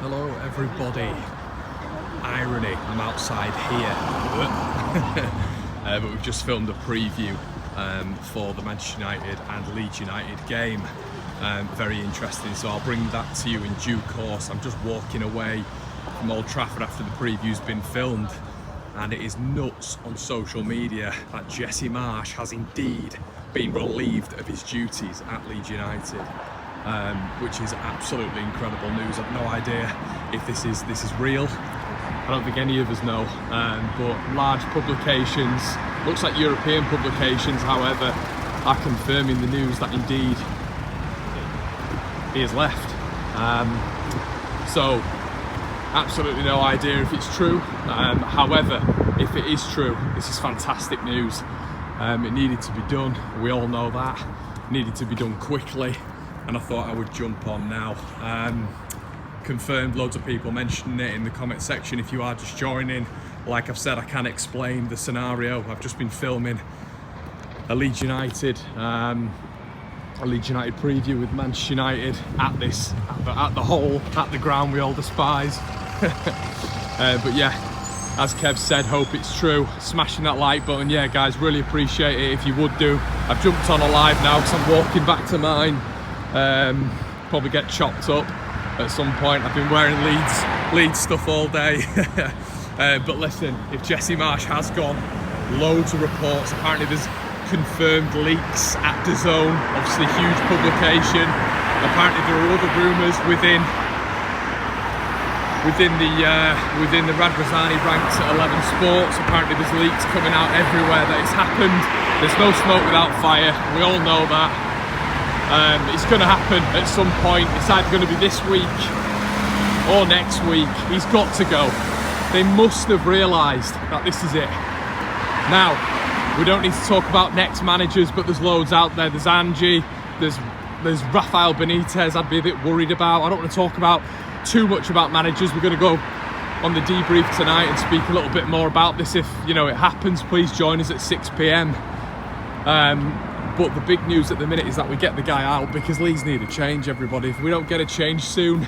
Hello everybody. Irony, I'm outside here. But we've just filmed a preview for the Manchester United and Leeds United game. Very interesting, so I'll bring that to you in due course. I'm just walking away from Old Trafford after the preview's been filmed, and it is nuts on social media that Jesse Marsch has indeed been relieved of his duties at Leeds United. Which is absolutely incredible news. I've no idea if this is real. I don't think any of us know, but large publications, looks like European publications, however, are confirming the news that indeed he has left. So absolutely no idea if it's true. However, if it is true, this is fantastic news. It needed to be done. We all know that. It needed to be done quickly. And I thought I would jump on now. Confirmed, loads of people mentioning it in the comment section. If you are just joining, like I've said, I can explain the scenario. I've just been filming a Leeds United preview with Manchester United at the ground we all despise. But yeah, as Kev said, hope it's true. Smashing that like button, yeah guys, really appreciate it if you would do. I've jumped on a live now because I'm walking back to mine. Probably get chopped up at some point. I've been wearing Leeds stuff all day. But listen, if Jesse Marsch has gone, loads of reports. Apparently there's confirmed leaks at DAZN, obviously huge publication. Apparently there are other rumours within the Radrazani ranks at 11 Sports. Apparently there's leaks coming out everywhere that it's happened. There's no smoke without fire. We all know that. It's going to happen at some point. It's either going to be this week or next week. He's got to go. They must have realised that this is it. Now, we don't need to talk about next managers, but there's loads out there. There's Angie, there's Rafael Benitez I'd be a bit worried about. I don't want to talk about too much about managers. We're going to go on the debrief tonight and speak a little bit more about this. If it happens, please join us at 6 p.m. But the big news at the minute is that we get the guy out, because Leeds need a change, everybody. If we don't get a change soon,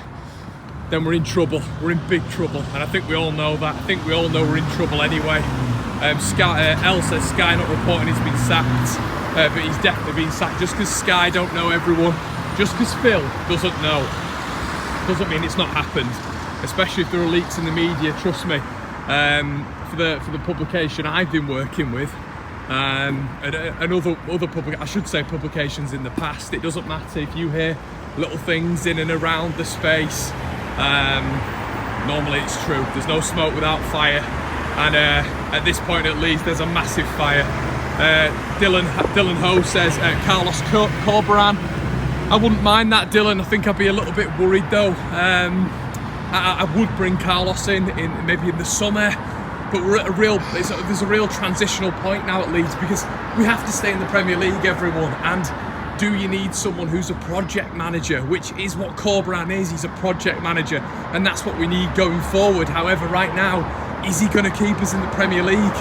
then we're in trouble. We're in big trouble, and I think we all know that. I think we all know we're in trouble anyway. Elle says Sky not reporting he's been sacked, but he's definitely been sacked. Just because Sky don't know everyone, just because Phil doesn't know, doesn't mean it's not happened. Especially if there are leaks in the media, trust me. For the publication I've been working with, and other publications in the past, it doesn't matter if you hear little things in and around the space. Normally it's true. There's no smoke without fire, and at this point at least there's a massive fire. Dylan Ho says Carlos Corberan. I wouldn't mind that, Dylan. I think I'd be a little bit worried though. I would bring Carlos in maybe in the summer. But we're at there's a real transitional point now at Leeds, because we have to stay in the Premier League, everyone. And do you need someone who's a project manager, which is what Corberan is? He's a project manager, and that's what we need going forward. However, right now, is he going to keep us in the Premier League?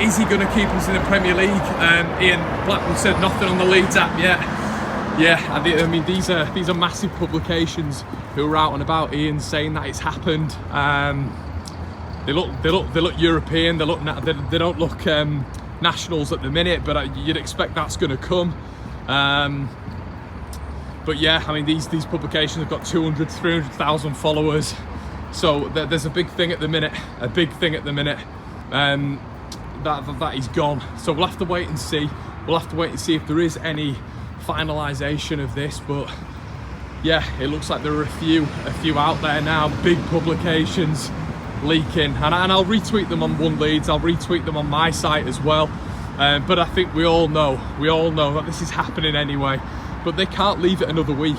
Is he going to keep us in the Premier League? Ian Blackwood said nothing on the Leeds app yet. Yeah, I mean these are massive publications who are out and about. Ian saying that it's happened. They look European. They don't look nationals at the minute, but you'd expect that's going to come. But yeah, I mean these publications have got 200, 300,000 followers, so there's a big thing at the minute. That he's gone. So we'll have to wait and see. We'll have to wait and see if there is any finalisation of this. But yeah, it looks like there are a few out there now. Big publications leaking, and I'll retweet them on One Leeds. I'll retweet them on my site as well. But I think we all know that this is happening anyway. But they can't leave it another week.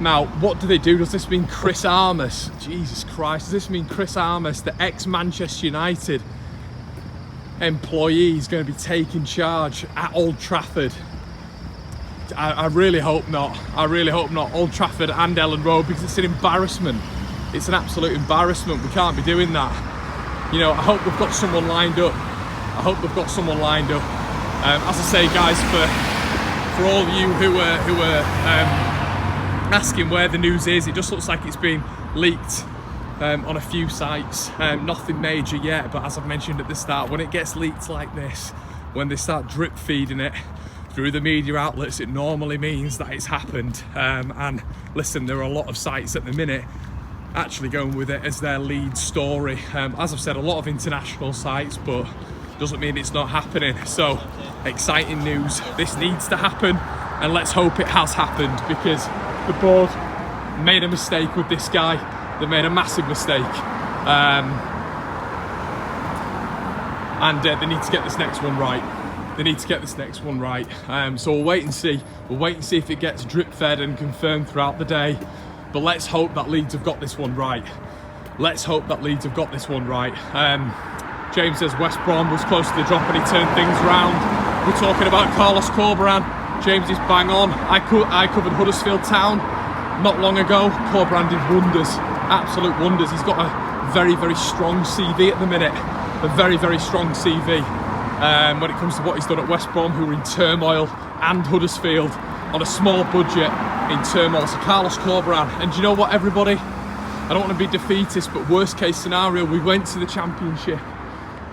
Now, what do they do? Does this mean Chris Armas? Jesus Christ, does this mean Chris Armas, the ex-Manchester United employee, is going to be taking charge at Old Trafford? I really hope not. Old Trafford and Ellen Road, because it's an embarrassment. It's an absolute embarrassment. We can't be doing that. I hope we've got someone lined up. As I say, guys, for all of you who are asking where the news is. It just looks like it's been leaked on a few sites, nothing major yet, but as I've mentioned at the start, when it gets leaked like this, when they start drip feeding it through the media outlets, it normally means that it's happened. And listen, there are a lot of sites at the minute actually going with it as their lead story. As I've said, a lot of international sites, but doesn't mean it's not happening. So exciting news. This needs to happen, and let's hope it has happened, because the board made a mistake with this guy. They made a massive mistake, and they need to get this next one right. They need to get this next one right. So we'll wait and see. We'll wait and see if it gets drip fed and confirmed throughout the day. But let's hope that Leeds have got this one right. Let's hope that Leeds have got this one right. James says West Brom was close to the drop and he turned things round. We're talking about Carlos Corberán. James is bang on. I covered Huddersfield Town not long ago. Corberán did wonders, absolute wonders. He's got a very, very strong CV at the minute. A very, very strong CV. When it comes to what he's done at West Brom, who are in turmoil, and Huddersfield on a small budget in turmoil. So Carlos Corberán, and do you know what, everybody? I don't want to be defeatist, but worst case scenario, we went to the Championship.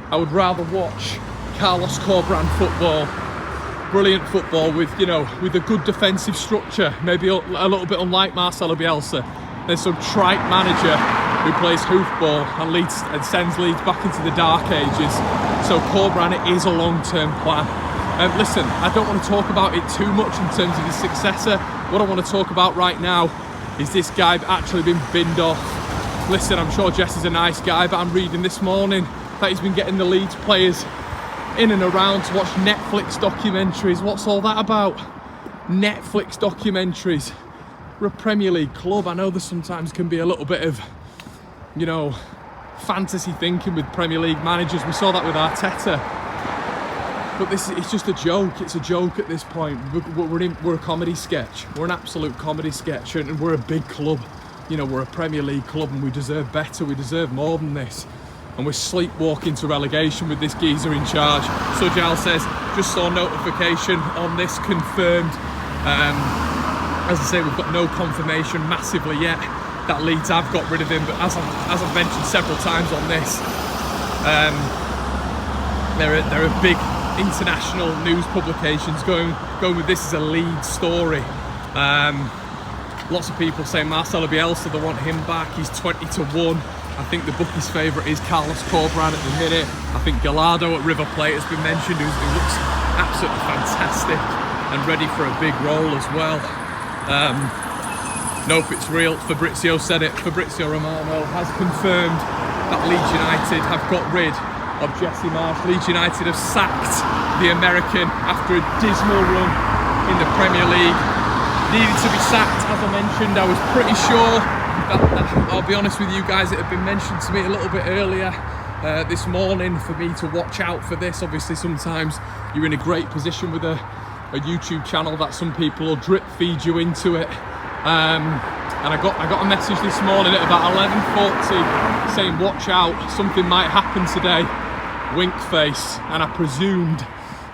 I would rather watch Carlos Corberán football, brilliant football with, you know, with a good defensive structure, maybe a little bit unlike Marcelo Bielsa, than some trite manager who plays hoofball and sends Leeds back into the dark ages. So Corberán, it is a long-term plan. Listen, I don't want to talk about it too much in terms of his successor. What I want to talk about right now is this guy actually been binned off. Listen, I'm sure Jesse's a nice guy, but I'm reading this morning that he's been getting the Leeds players in and around to watch Netflix documentaries. What's all that about? Netflix documentaries. We're a Premier League club. I know there sometimes can be a little bit of, you know, fantasy thinking with Premier League managers. We saw that with Arteta. But it's just a joke. It's a joke at this point. We're a comedy sketch. We're an absolute comedy sketch, and we're a big club. You know, we're a Premier League club, and we deserve better. We deserve more than this. And we're sleepwalking to relegation with this geezer in charge. Sujal says, just saw notification on this confirmed. As I say, we've got no confirmation massively yet that Leeds have got rid of him. But as I've mentioned several times on this, there are big international news publications going with this as a lead story. Lots of people saying Marcelo Bielsa, they want him back. He's 20-1. I think the bookie's favourite is Carlos Corberán at the minute. I think Gallardo at River Plate has been mentioned, who looks absolutely fantastic and ready for a big role as well. Nope, it's real. Fabrizio said it. Fabrizio Romano has confirmed that Leeds United have got rid of Jesse Marsch. Leeds United have sacked the American after a dismal run in the Premier League. Needed to be sacked, as I mentioned. I was pretty sure that, I'll be honest with you guys, it had been mentioned to me a little bit earlier this morning for me to watch out for this. Obviously, sometimes you're in a great position with a YouTube channel that some people will drip feed you into it. And I got a message this morning at about 11:40 saying, watch out, something might happen today. Wink face. And I presumed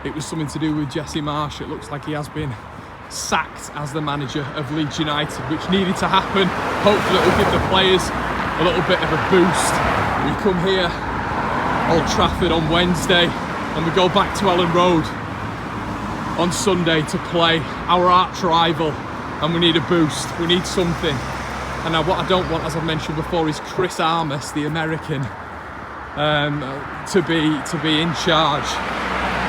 it was something to do with Jesse Marsch. It looks like he has been sacked as the manager of Leeds United, which needed to happen. Hopefully it will give the players a little bit of a boost. We come here, Old Trafford, on Wednesday, and we go back to Ellen Road on Sunday to play our arch rival, and we need a boost. We need something. And now what I don't want, as I've mentioned before, is Chris Armas, the American, to be in charge.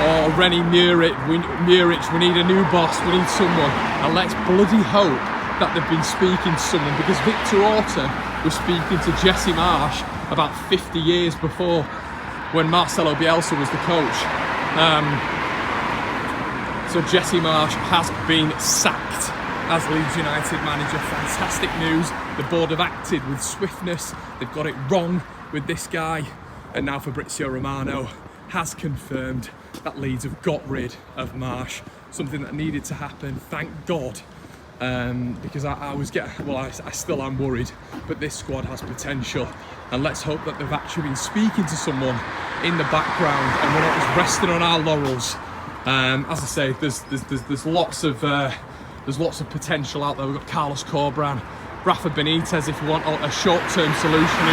Or Rennie Muric, we need a new boss, we need someone. And let's bloody hope that they've been speaking to someone, because Victor Orta was speaking to Jesse Marsch about 50 years before, when Marcelo Bielsa was the coach. So Jesse Marsch has been sacked as Leeds United manager. Fantastic news. The board have acted with swiftness. They've got it wrong with this guy. And now Fabrizio Romano has confirmed that Leeds have got rid of Marsch, something that needed to happen, thank God, because I still am worried, but this squad has potential, and let's hope that they've actually been speaking to someone in the background and we're not just resting on our laurels. As I say, there's lots of There's lots of potential out there. We've got Carlos Corberán, Rafa Benitez if you want a short-term solution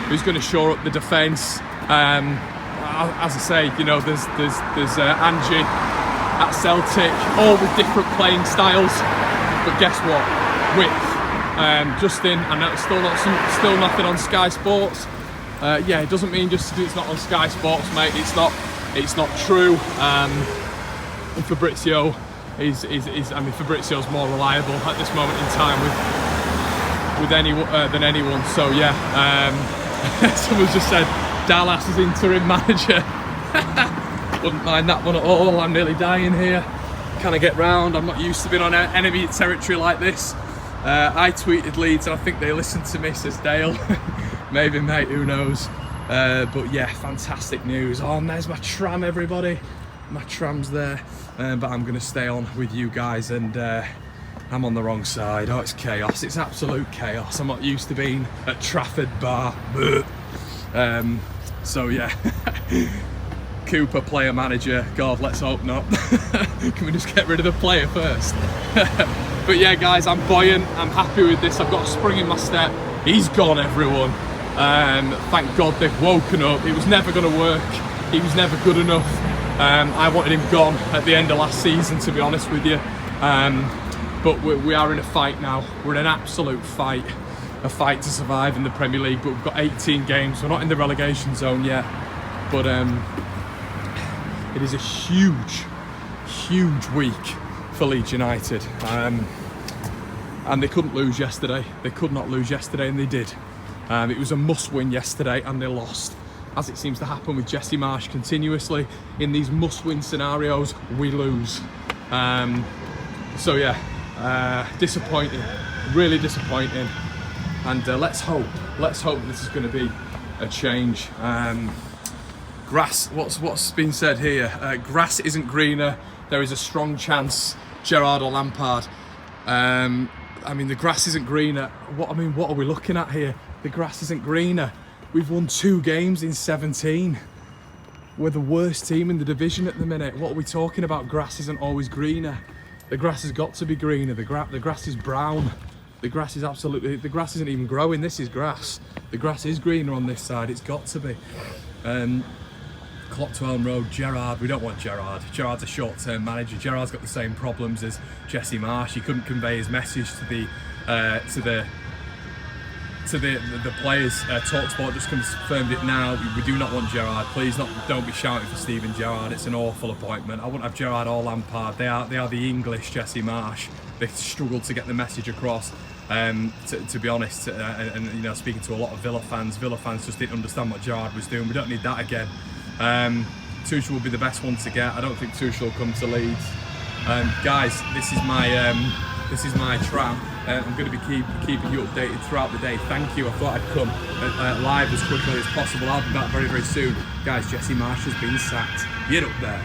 who's going to shore up the defence. As I say, you know, there's Angie at Celtic, all with different playing styles. But guess what? Width. Justin, I know it's still nothing on Sky Sports. Yeah, it doesn't mean just it's not on Sky Sports, mate. It's not true. And Fabrizio is I mean, Fabrizio's more reliable at this moment in time than anyone. So yeah, someone's just said Dallas is interim manager. Wouldn't mind that one at all. I'm nearly dying here. Can I get round? I'm not used to being on enemy territory like this. I tweeted Leeds and I think they listened to me, says Dale. Maybe, mate, who knows. But yeah, fantastic news. Oh, and there's my tram, everybody. My tram's there. But I'm going to stay on with you guys, and I'm on the wrong side. Oh, it's chaos. It's absolute chaos. I'm not used to being at Trafford Bar. So yeah. Cooper, player manager. God, let's hope not. Can we just get rid of the player first? But yeah, guys, I'm buoyant. I'm happy with this. I've got a spring in my step. He's gone, everyone. Thank God they've woken up. It was never going to work. He was never good enough. I wanted him gone at the end of last season, to be honest with you. But we are in a fight now. We're in an absolute fight. A fight to survive in the Premier League. But we've got 18 games. We're not in the relegation zone yet. But it is a huge week for Leeds United. And they couldn't lose yesterday. They could not lose yesterday, and they did. It was a must-win yesterday, and they lost. As it seems to happen with Jesse Marsch continuously, in these must-win scenarios, we lose. So yeah, disappointing, really disappointing. And let's hope this is going to be a change. Grass, what's been said here? Grass isn't greener. There is a strong chance Gerrard or Lampard. I mean, the grass isn't greener. What are we looking at here? The grass isn't greener. We've won 2 games in 17. We're the worst team in the division at the minute. What are we talking about? Grass isn't always greener. The grass has got to be greener. The grass is brown. The grass isn't even growing. This is grass. The grass is greener on this side. It's got to be. Clock to Elm Road, Gerrard, we don't want Gerrard. Gerrard's a short-term manager. Gerrard's got the same problems as Jesse Marsch. He couldn't convey his message to the players. TalkSport just confirmed it now. We do not want Gerrard. Please don't be shouting for Steven Gerrard. It's an awful appointment. I wouldn't have Gerrard or Lampard. They are the English Jesse Marsch. They struggled to get the message across. To be honest, and you know, speaking to a lot of Villa fans just didn't understand what Gerrard was doing. We don't need that again. Tuchel will be the best one to get. I don't think Tuchel will come to Leeds. Guys, this is my tram. I'm going to be keeping you updated throughout the day. Thank you. I thought I'd come live as quickly as possible. I'll be back very, very soon. Guys, Jesse Marsch has been sacked. Get up there.